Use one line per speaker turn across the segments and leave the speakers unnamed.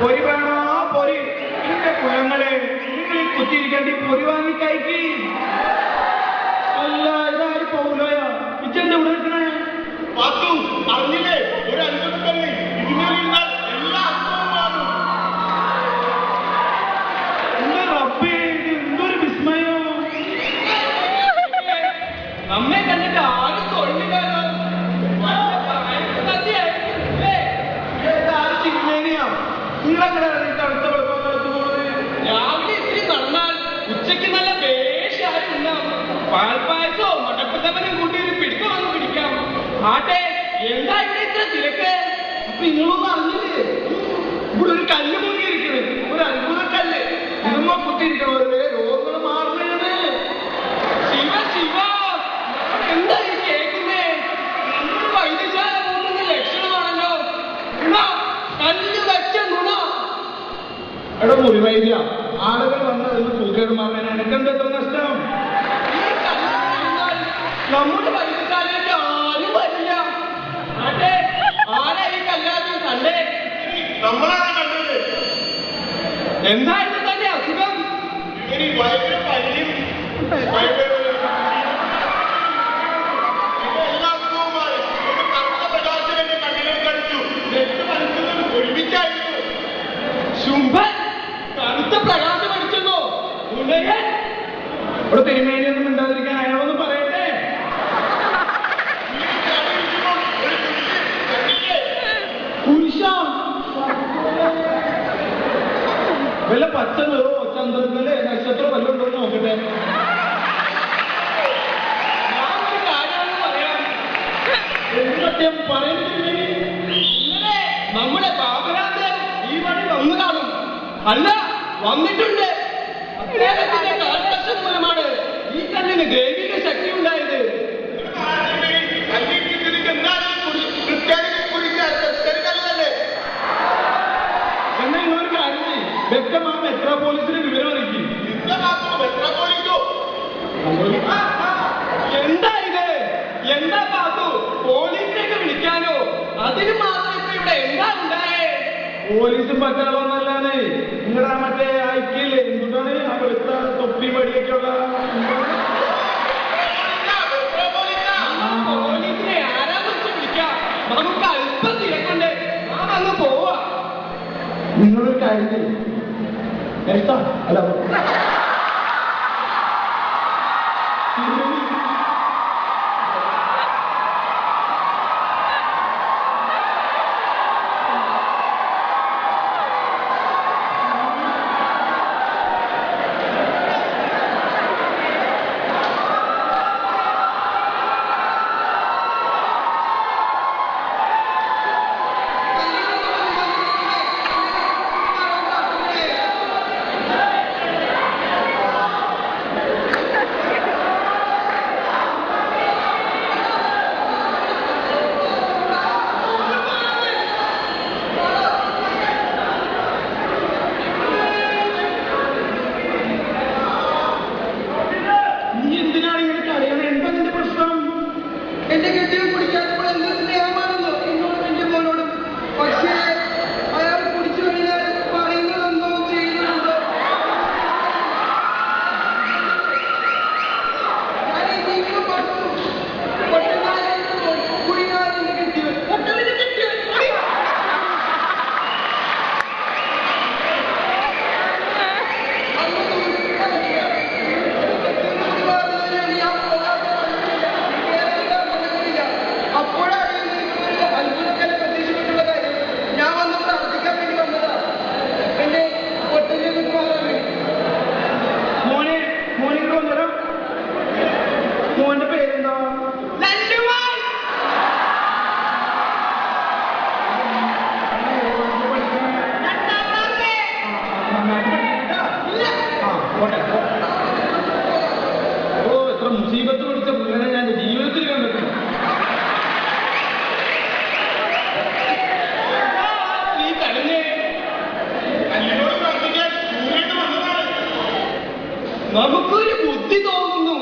പൊരി വേണോ പൊരി? എന്റെ കുലങ്ങളെ, നിങ്ങൾ ഈ കുത്തിയിരിക്കേണ്ടി പൊരി വാങ്ങി കഴിക്കി. അല്ല, ഇതാര് പോകൂലോയാ? ഇച്ചെന്താ ഇവിടെ നിൽക്കണേ?
അറിഞ്ഞില്ലേ, ഒരു അത്ഭുതക്കല്ല് ഇതിനുള്ളിൽ എല്ലാ അർത്ഥവും മാറും.
എന്താ റബ്ബേ, ഇത് എന്തൊരു വിസ്മയോ! നമ്മെ കണ്ടിട്ട് ആരും തൊഴിലില്ലല്ലോ. നിങ്ങളെങ്ങനെ അടുത്ത രാവിലെ ഇത്തിരി നടന്നാൽ ഉച്ചയ്ക്ക് നല്ല വേഷാരും ഉണ്ടാവും. പാൽപ്പായസോ മടപ്പത്തവനും കൂട്ടി ഒരു പിടിക്ക വന്ന് പിടിക്കാം. ആട്ടെ, എന്താ ഇവിടെ ഇത്ര തിരക്ക്? അപ്പൊ നിങ്ങളൊന്നും അറിഞ്ഞില്ലേ? ഇവിടെ ഒരു കല്ല് മുങ്ങിയിരിക്കണേ, ഒരു അത്ഭുത കല്ല്. ഇതുമ്മ കുത്തിയിരിക്കണവരുടെ രോഗങ്ങൾ മാറുകയാണ്. ശിവ ശിവ, എന്താ ഈ കേൾക്കുന്നേ? നമ്മൾ വൈദ്യശാല പോകുന്ന ലക്ഷണമാണല്ലോ. കല്ല് വെച്ച ഗുണ. എടാ മുറിവൈദ്യ, ആളുകൾ വന്ന് അതിന് തൂക്കേട് മാറാൻ എനിക്കെന്താ എത്ര നഷ്ടം? നമ്മുടെ വൈദ്യശാലയ്ക്ക് ആരും വരില്ല. ആട്ടെ, ആരാ ഈ കല്ലാദ്യം കണ്ടേ?
നമ്മളാണ് കണ്ടത്.
എന്തായിരുന്നു തന്റെ അസുഖം?
ഭയങ്കര പനിയും എല്ലാ അസുഖവുമായി ഒരു കറുത്ത പ്രകാശം എന്റെ കണ്ണിലേക്ക് അടിച്ചു. നെറ്റ് മനസ്സിൽ ഒരുമിച്ചായിരുന്നു.
ശുംഭൻ കറുത്ത പ്രകാശം അടിച്ചെന്നോ? ഇവിടെ തിരുമേനിയൊന്നും മിണ്ടാതിരിക്കാൻ അയാളൊന്ന് പറയട്ടെ. കുരിശ വല്ല പച്ച നിറോ ചന്ദ്രനിലെ നക്ഷത്രം വല്ലതും ഉണ്ടോ നോക്കട്ടെ. ഞാനൊരു കാര്യമെന്ന് പറയാം. സത്യം പറയുന്നില്ലേ? ഇന്നലെ നമ്മുടെ ബാബുരാജ് ഈ വഴി വന്നു കാണും. അല്ല, വന്നിട്ടുണ്ട്. അദ്ദേഹത്തിന്റെ കാൽദർശനം മൂലമാണ് ഈ കല്ലിന് ദൈവിക ശക്തി ഉണ്ടായത്. എന്നാൽ ഇന്നൊരു കാര്യം ചെയ്യും, വ്യക്തമായ മെത്രാപോലീസിന് വിവരം അറിയിക്കും. എന്താ ഇത്? എന്താ പാത്തു? പോലീസിനെയൊക്കെ വിളിക്കാനോ? അതിന് മാത്രം ഇപ്പൊ ഇവിടെ എന്താ ഉണ്ടായേ? പോലീസും പറ്റാളൊന്നല്ലാതെ നിങ്ങളുടെ മറ്റേ ഐക്യല്ലേ, എന്തുകൊണ്ടാണ് ആ വെളുത്ത തൊപ്പി വടിയൊക്കെ ഉള്ള പോലീസിനെ ആരാന്ന് വെച്ച് വിളിക്കാം. നമുക്ക് അല്പം തിരക്കുണ്ട്, നാം അങ്ങ് പോവാ. നിങ്ങളൊരു കാര്യം അല്ല നമുക്കൊരു ബുദ്ധി തോന്നുന്നു.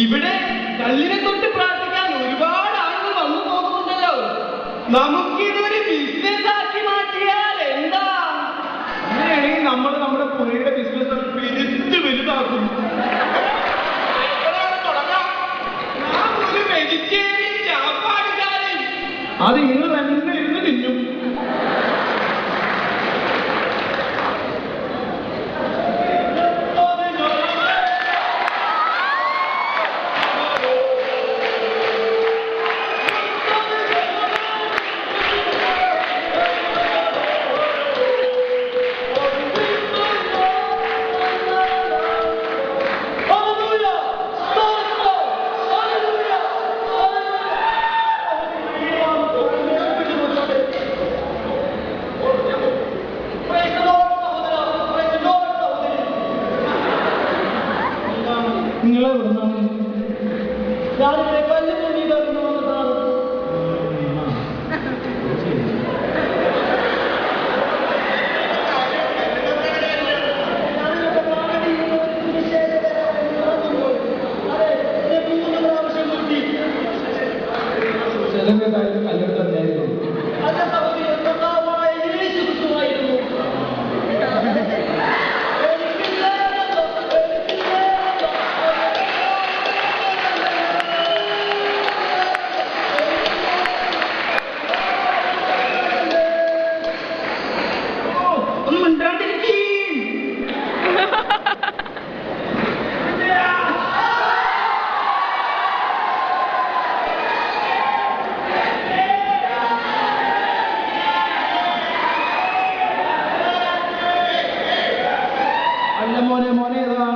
ഇവിടെ കല്ലിനെ തൊട്ട് പ്രാർത്ഥിക്കാൻ ഒരുപാട് ആളുകൾ വന്നു പോകുന്നുണ്ടല്ലോ. നമുക്കിതൊരു ബിസിനസ് ആക്കി മാറ്റിയാൽ എന്താ? അങ്ങനെയാണെങ്കിൽ നമ്മൾ നമ്മുടെ പുഴയുടെ ബിസിനസ് പെരുത്ത് വലുതാക്കും. ഞാൻ ഒരു വെജിറ്റേറിയൻ ചാപ്പാടുകാരൻ. അത് നിങ്ങൾ തന്നെ ഇരുന്ന് തിന്നും. നിങ്ങളെ വിടുന്നാണ് രാവിലെ കല്ല് പൊങ്ങി തരുന്നു വന്നതാണ്. ചിലക്കായിട്ട് കല്ലെടുത്ത് തന്നെയായിരുന്നു. അല്ല മോനെ മോനെ ഏതാ?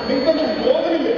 നിങ്ങൾക്കൊന്നും ബോധമില്ലേ?